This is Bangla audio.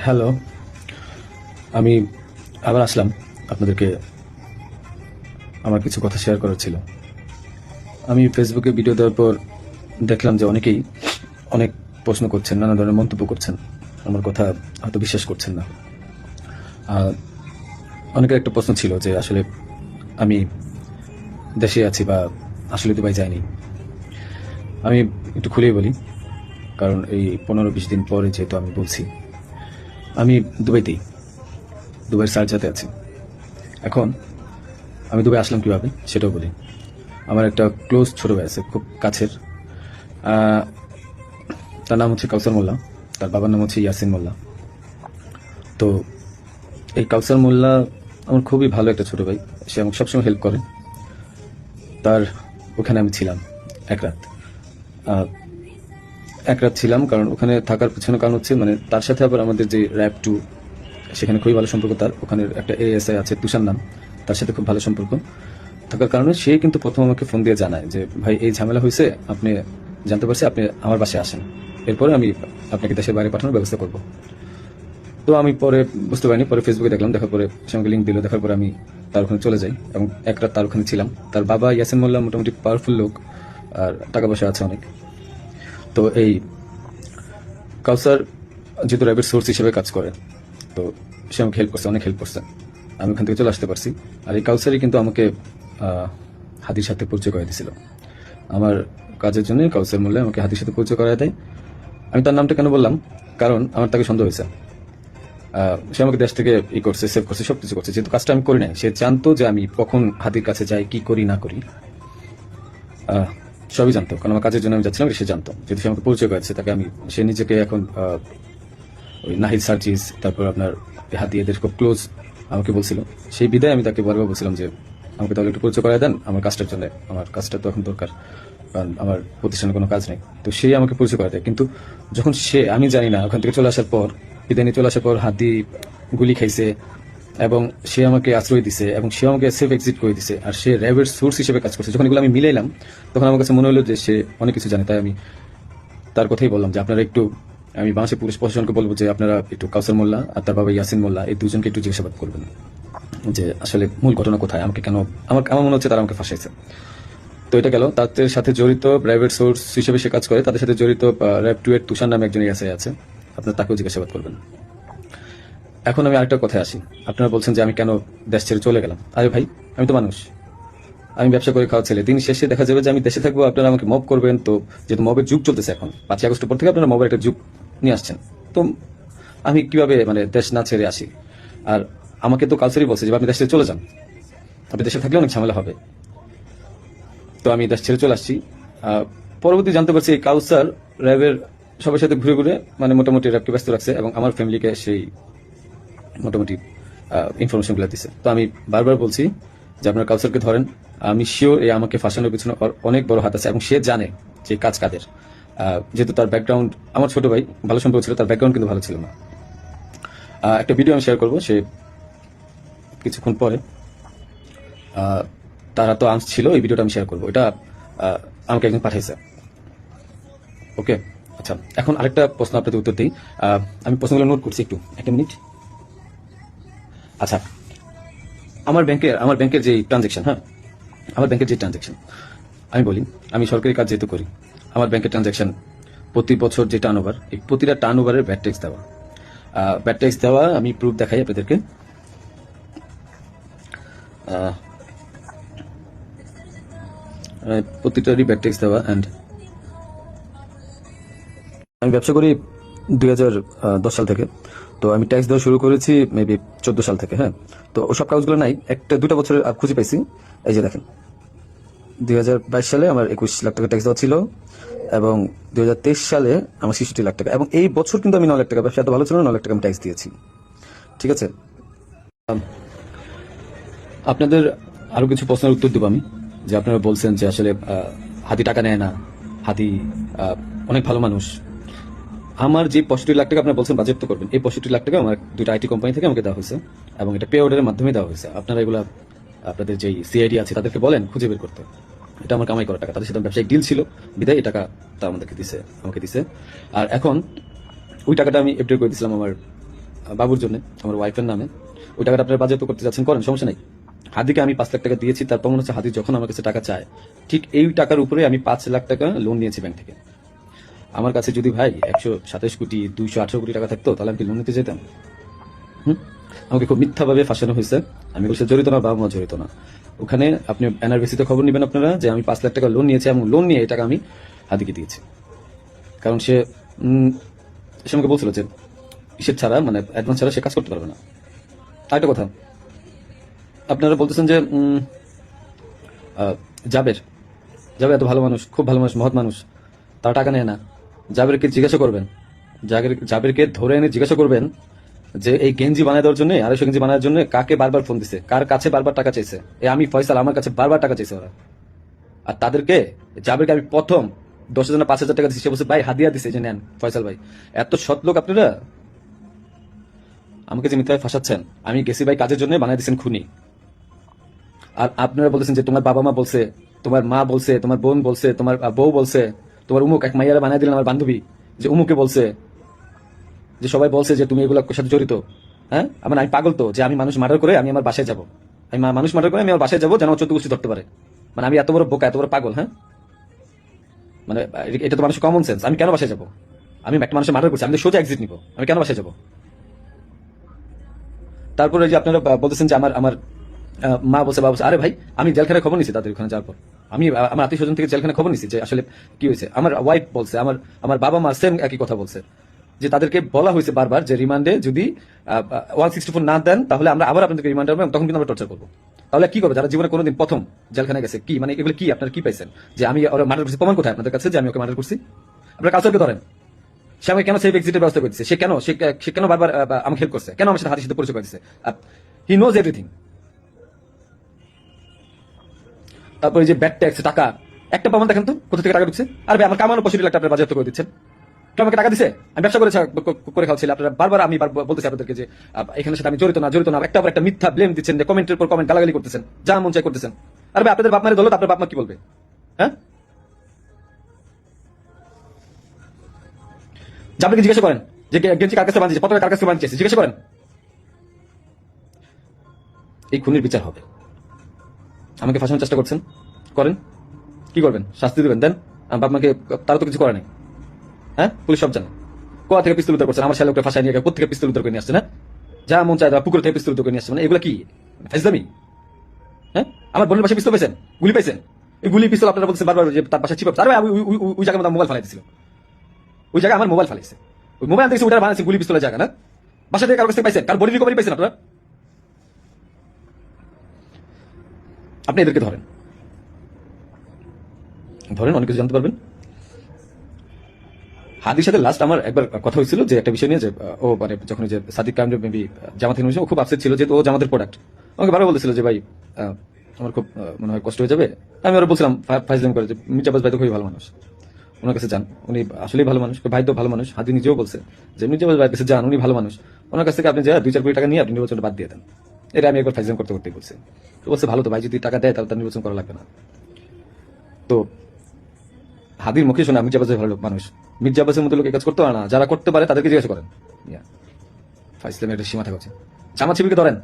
হ্যালো, আমি আবার আসলাম আপনাদেরকে আমার কিছু কথা শেয়ার করার ছিল। আমি ফেসবুকে ভিডিও দেওয়ার পর দেখলাম যে অনেকেই অনেক প্রশ্ন করছেন, নানা ধরনের মন্তব্য করছেন, আমার কথা হয়তো বিশ্বাস করছেন না। অনেকের একটা প্রশ্ন ছিল যে আসলে আমি দেশে আছি বা আসলে দুবাই যাইনি। আমি একটু খুলেই বলি, কারণ এই 15-20 দিন পরে যেহেতু আমি বলছি, আমি দুবাইতেই, দুবাইয়ের সার্জাতে আছি। এখন আমি দুবাই আসলাম কিভাবে সেটাও বলি। আমার একটা ক্লোজ ছোট ভাই আছে, খুব কাছের। তার নাম হচ্ছে কাউসার মোল্লা, তার বাবার নাম হচ্ছে ইয়াসিন মোল্লা। তো এই কাউসার মোল্লা আমার খুবই ভালো একটা ছোট ভাই, সে আমাকে সবসময় হেল্প করে। তার ওখানে আমি ছিলাম এক রাত। আহ, এক রাত ছিলাম, কারণ ওখানে থাকার পিছনে কারণ হচ্ছে মানে তার সাথে আবার আমাদের যে র্যাব 2, সেখানে খুবই ভালো সম্পর্ক। তার ওখানে একটা এএসআই আছে তুষার নাম, তার সাথে খুব ভালো সম্পর্ক থাকার কারণে সে কিন্তু প্রথম আমাকে ফোন দিয়ে জানায় যে ভাই এই ঝামেলা হয়েছে, আপনি জানতে পারছি, আপনি আমার বাসায় আসেন, এরপরে আমি আপনাকে দেশের বাইরে পাঠানোর ব্যবস্থা করব। তো আমি পরে বুঝতে পারিনি, পরে ফেসবুকে দেখলাম, দেখার পরে সে আমাকে লিঙ্ক দিল, দেখার পরে আমি তার ওখানে চলে যাই এবং এক রাত তার ওখানে ছিলাম। তার বাবা ইয়াসিন মোল্লা মোটামুটি পাওয়ারফুল লোক, আর টাকা পয়সা আছে অনেক। তো এই কাউসার যেহেতু র্যাবের সোর্স হিসেবে কাজ করে, তো সে আমাকে হেল্প করছে, অনেক হেল্প করছে, আমি ওখান থেকে চলে আসতে পারছি। আর এই কাউসারই কিন্তু আমাকে হাদির সাথে পরিচয় করে দিয়েছিল। আমার কাজের জন্য কাউসার মোল্লা আমাকে হাদির সাথে পরিচয় করায় দেয়। আমি তার নামটা কেন বললাম, কারণ আমার তাকে সন্দেহ হয়েছে। সে আমাকে দেশ থেকে করছে, সেভ করছে, সবকিছু করছে, যেহেতু কাজটা আমি করি নাই। সে জানতো যে আমি কখন হাদির কাছে যাই, কি করি না করি, সবই জানতো, কারণ আমার কাজের জন্য আমি যাচ্ছিলাম, সে জানতো। যেহেতু সে আমাকে পরিচয় করেছে, তাকে আমি, সে নিজেকে এখন ওই নাহিদ সার্জিস, তারপর আপনার হাদি, এদের খুব ক্লোজ আমাকে বলছিল। সেই বিদায় আমি তাকে বারবার বলছিলাম যে আমাকে তাহলে একটু পরিচয় করায় দেন আমার কাজটার জন্য, আমার কাজটা তো এখন দরকার, কারণ আমার প্রতিষ্ঠানে কোনো কাজ নেই। তো সে আমাকে পরিচয় করা দেয়, কিন্তু যখন সে, আমি জানি না, ওখান থেকে চলে আসার পর, বিদায় নিয়ে চলে আসার পর হাদি গুলি খাইছে এবং সে আমাকে আশ্রয় দিছে এবং সে আমাকে সেফ এক্সিট করে দিছে, আর সে র্যাবের সোর্স হিসেবে কাজ করছে। যখন এগুলো আমি মিলাইলাম, তখন আমার কাছে মনে হলো যে সে অনেক কিছু জানে। তাই আমি তার কথাই বললাম যে আপনারা একটু, আমি বাংলাদেশের পুলিশ প্রশাসনকে বলবো যে আপনারা একটু কাউসার মোল্লা আর তার বাবা ইয়াসিন মোল্লা, এই দুজনকে একটু জিজ্ঞাসাবাদ করবেন যে আসলে মূল ঘটনা কোথায়, আমাকে কেন, আমার মনে হচ্ছে তারা আমাকে ফাঁসাইছে। তো এটা গেল, তাদের সাথে জড়িত প্রাইভেট সোর্স হিসেবে সে কাজ করে, তাদের সাথে জড়িত র্যাব 2 এর তুষার নামে একজন এসআই আছে, আপনারা তাকেও জিজ্ঞাসাবাদ করবেন। এখন আমি আরেকটা কথায় আসি। আপনারা বলছেন যে আমি কেন দেশ ছেড়ে চলে গেলাম। আরে ভাই, আমি তো মানুষ, আমি ব্যবসা করে খাওয়া ছেলে। দিন শেষে দেখা যাবে যে আমি দেশে থাকবো, আপনারা আমাকে মব করবেন। তো যেহেতু মবের যুগ চলতেছে এখন, 5ই আগস্টের পর থেকে আপনারা মবের একটা যুগ নিয়ে আসছেন, তো আমি কিভাবে মানে দেশ না ছেড়ে আসি? আর আমাকে তো কালচারই বলছে যে আপনি দেশ ছেড়ে চলে যান, আপনি দেশে থাকলে অনেক ঝামেলা হবে। তো আমি দেশ ছেড়ে চলে আসছি। পরবর্তী জানতে পারছি এই কাউসার র্যাবের সবার সাথে ঘুরে ঘুরে মানে মোটামুটি র্যাবকে ব্যস্ত রাখছে এবং আমার ফ্যামিলিকে সেই মোটামুটি ইনফরমেশনগুলো দিচ্ছে। তো আমি বারবার বলছি যে আপনার কাউসারকে ধরেন, আমি শিওর এই আমাকে ফাঁসানোর পিছনে অনেক বড় হাত আছে এবং সে জানে যে কাজ কাদের। যেহেতু তার ব্যাকগ্রাউন্ড, আমার ছোট ভাই ভালো সম্পর্ক ছিল, তার ব্যাকগ্রাউন্ড কিন্তু ভালো ছিল না। একটা ভিডিও আমি শেয়ার করবো, সে কিছুক্ষণ পরে, তারা তো আর্মস ছিল, এই ভিডিওটা আমি শেয়ার করবো। এটা আমাকে একজন পাঠাইছে। ওকে, আচ্ছা, এখন আরেকটা প্রশ্ন আপনাদের উত্তর দিই। আমি প্রশ্নগুলো নোট করছি, একটু একটা মিনিট। আচ্ছা, আমার ব্যাংকের যে ট্রানজেকশন, হ্যাঁ, আমার ব্যাংকের যে ট্রানজেকশন আমি বলি, আমি সরকারি কাজ যেহেতু করি, আমার ব্যাংকের ট্রানজেকশন প্রতি বছর যে টার্ন ওভার, এই প্রতিটা টার্ন ওভারের ব্যাট ট্যাক্স দেওয়া, আমি প্রুফ দেখাই আপনাদেরকে। প্রতিটারই ব্যাট ট্যাক্স দেওয়া। অ্যান্ড আমি ব্যবসা করি 2010 সাল থেকে। তো আমি ট্যাক্স দেওয়া শুরু করেছি মেবি 14 সাল থেকে। হ্যাঁ, তো ওসব কাগজগুলো নাই, একটা দুটা বছরের খুঁজে পাইছি। এই যে দেখেন, 2022 সালে আমার 21 লাখ টাকা ট্যাক্স দেওয়া ছিল এবং 2023 সালে আমার 66 লাখ টাকা, এবং এই বছর কিন্তু আমি 9 লাখ টাকা, ব্যবসা এত ভালো ছিল না, 9 লাখ টাকা আমি ট্যাক্স দিয়েছি। ঠিক আছে, আপনাদের আরো কিছু প্রশ্নের উত্তর দেবো আমি। যে আপনারা বলছেন যে আসলে হাতি টাকা নেয় না, হাতি অনেক ভালো মানুষ। আমার যে 65 লাখ টাকা আপনারা বলছেন বাজেট তো করবেন, এই 65 লাখ টাকা আমার দুটো আইটি কোম্পানি থেকে আমাকে দেওয়া হয়েছে এবং এটা পে অর্ডারের মাধ্যমে দেওয়া হয়েছে। আপনারা এগুলা আপনাদের যে সিআইডি আছে তাদেরকে বলেন খুঁজে বের করতে। এটা আমার কামাই করা টাকা, তাদের সাথে ব্যবসায়িক ডিল ছিল, বিদায় এই টাকা তা আমাকে দিছে। আর এখন ওই টাকাটা আমি এফডিআর করে দিয়েছিলাম আমার বাবুর জন্য, আমার ওয়াইফের নামে ওই টাকাটা আপনারা বাজেয়াপ্ত করতে যাচ্ছেন, করেন, সমস্যা নাই। হাদিকে আমি 5 লাখ টাকা দিয়েছি, তার প্রমাণ হচ্ছে হাদি যখন আমার কাছে টাকা চায় ঠিক এই টাকার উপরে আমি 5 লাখ টাকা লোন নিয়েছি ব্যাংক থেকে। আমার কাছে যদি ভাই 127 কোটি 218 কোটি টাকা থাকতো তাহলে আমি কি লোন নিতে যেতাম? আমাকে খুব মিথ্যাভাবে ফাঁসানো হয়েছে। আমি বলছি জড়িত না, বাবা মা জড়িত না। ওখানে আপনি এনআরবিসিতে খবর নেবেন আপনারা যে আমি 5 লাখ টাকা লোন নিয়েছি এবং লোন নিয়ে এই টাকা আমি হাদিকে দিয়েছি। কারণ সে আমাকে বলছিল যে ইসের ছাড়া, মানে অ্যাডভান্স ছাড়া সে কাজ করতে পারবে না। আরেকটা কথা, আপনারা বলতেছেন যে জাবের এত ভালো মানুষ, খুব ভালো মানুষ, মহৎ মানুষ, তারা টাকা নেয় না। জাবেরকে জিজ্ঞাসা করবেন, জাবেরকে ধরে এনে জিজ্ঞাসা করবেন যে এই গেঞ্জি বানায় দেওয়ার জন্য, 250 গেঞ্জি বানানোর জন্য কাকে বারবার ফোন দিছে, কার কাছে বারবার টাকা চাইছে। আমি ফয়সাল, আমার কাছে বারবার টাকা চাইছে ওরা। আর তাদেরকে, জাবেরকে আমি প্রথম 10 জনের 5,000 টাকা দিচ্ছি, সে বলছে ভাই হাদিয়া দিছে, যে নেন ফয়সাল ভাই। এত সৎ লোক আপনারা। আমাকে যে মিথ্যায় ফাঁসাচ্ছেন, আমি গেছি ভাই কাজের জন্য, বানাই দিচ্ছেন খুনি। আর আপনারা বলতেছেন যে তোমার বাবা মা বলছে, তোমার মা বলছে, তোমার বোন বলছে, তোমার বউ বলছে, তোমার উমুক এক মাইয়ারা বানাই দিলেন আমার বান্ধবী, যে উমুকে বলছে, যে সবাই বলছে যে তুমি এগুলোর সাথে জড়িত। হ্যাঁ, আমি পাগল তো, যে আমি মানুষ মার্ডার করে আমি আমার বাসায় যাবো, আমি মানুষ মার্ডার করে আমি আমার বাসায় যাবো যেন 14 গোষ্ঠী ধরতে পারে। মানে আমি এত বড় বোকা, এত বড় পাগল? হ্যাঁ, মানে এটা তো মানুষের কমন সেন্স। আমি কেন বাসায় যাবো? আমি একটা মানুষের মার্ডার করছি, আমি তো সোজা এক্সিট নিবো, আমি কেন বাসায় যাবো? তারপরে যে আপনারা বলতেছেন যে আমার মা বলছে, বাবা বলছে, আরে ভাই আমি জেলখানায় খবর নিছি তাদের ওখানে যাওয়ার পর। আমি আমার আত্মীয় স্বজন থেকে জেলখানায় খবর নিছি যে আসলে কি হয়েছে। আমার ওয়াইফ বলছে, আমার বাবা মা সেম একই কথা বলছে, যে তাদেরকে বলা হয়েছে বারবার যে রিমান্ডে যদি 164 না দেন তাহলে আমরা আবার আপনাদেরকে রিমান্ডে আনবো, তখন কিন্তু আমরা টর্চার করবো। তাহলে কি করবো যারা জীবনে কোনোদিন প্রথম জেলখানায় গেছে? কি মানে এগুলো কি আপনারা কি পাইছেন? যে আমি ওরা মার্ডার করছি, প্রমাণ কোথায় আপনাদের কাছে যে আমি ওকে মার্ডার করছি? আপনারা কালচারকে ধরেন। সে আমাকে কেন সেফ এক্সিটের ব্যবস্থা করছে? সে কেন বারবার আমাকে হেল্প করছে? কেন আমার সাথে হাতের সাথে পরিচয় করে দিচ্ছে? He knows everything. তারপরে যে ব্যাড ট্যাক্স টাকা, একটা প্রমাণ দেখেন তো কোথা থেকে টাকা ঢুকছে? আর ভাই আমার কামানো 65 লাখ টাকা আপনারা বাজেয়াপ্ত করে দিচ্ছেন। কেউ আমাকে টাকা দিছে? আমি ব্যবসা করে খাওয়াচ্ছি। আপনারা বারবার আমি বলতেছি আপনাদেরকে যে এখানে সাথে আমি জড়িত না। একটা পর একটা মিথ্যা ব্লেম দিচ্ছেন, যে কমেন্টের পর কমেন্ট গালাগালি করতেছেন, যা মন চাই করতেছেন। আর ভাই আপনাদের বাপ মায়ের দৌলত, আপনার বাপ মা কি বলবে? হ্যাঁ, যে আপনাকে জিজ্ঞাসা করেন যে গেঞ্জি কার কাছে বানিয়েছে, পতাকা কার কাছে বানিয়েছে, জিজ্ঞাসা করেন। এই খুনির বিচার হবে। আমাকে ফাঁসানোর চেষ্টা করছেন, করেন, কি করবেন? শাস্তি দিবেন, দেন। আমার বাপ মাকে, তারা তো কিছু করে নাই। হ্যাঁ, পুলিশ সব জানে। কোয়া থেকে পিস্তল উদ্ধার করছেন, আমার শালোককে ফাঁসায় নিয়ে কোথা থেকে পিস্তল উদ্ধার করে নিয়ে আসছে না? যা মন চায় পুকুর থেকে পিস্তল উদ্ধার করে নিয়ে আসছে। মানে এগুলো কি ফাইজলামি? হ্যাঁ, আমার বোনের পাশে পিস্তল পাইছেন, গুলি পাইছেন। এই গুলি পিস্তল আপনারা বলছেন বারবার যে তার পাশে চিপাচ্ছে। আরে ওই জায়গায় মোবাইল ফালাই দিছিল, ওই জায়গায় আমার মোবাইল ফালাইছে, ওই মোবাইল দেখছি ওটা বানাইছে গুলি পিস্তলের জায়গা না? বাসা থেকে কারো কাছে পাইছেন? কার বডি রিকভারি পাইছেন আপনারা? আপনি এদেরকে ধরেন, অনেক কিছু জানতে পারবেন। হাদির সাথে লাস্ট আমার একবার কথা হয়েছিল যে একটা বিষয় নিয়ে, যে ও মানে যখন যে সাদিক কামরুল মেবি জামাত থেকে ও খুব আপসেট ছিল, যেহেতু ও জামাতের প্রোডাক্ট। আমাকে বারবার বলতেছিল যে ভাই আমার খুব মনে হয় কষ্ট হয়ে যাবে। আমি ওরা বলছিলাম ফাইজলাম করে যে মির্জাবাজ ভাই তো খুবই ভালো মানুষ, ওনার কাছে যান, উনি আসলেই ভালো মানুষ, ভাই তো ভালো মানুষ। হাদি নিজেও বলছে যে মির্জাবাজ ভাইয়ের কাছে যান, উনি ভালো মানুষ, ওনার কাছ থেকে আপনি যা 2-4 কোটি টাকা নিয়ে আপনি নির্বাচনটা বাদ দিয়ে দেন। এটা আমি একবার ফাইজলাম করতে বলছি। তো বলছে ভালো তো ভাই, যদি টাকা দেয় তাহলে তার নির্বাচন করা লাগবে না। তো হাদির মুখে শোনা মির্জা আব্বাস ভালো মানুষ, মির্জা আব্বাসের মতো লোক এই কাজ করতে পারে না। যারা করতে পারে তাদেরকে জিজ্ঞাসা করেন। ফাইজলামের একটা সীমা থাকা উচিত। জামাত শিবিরকে ধরেন,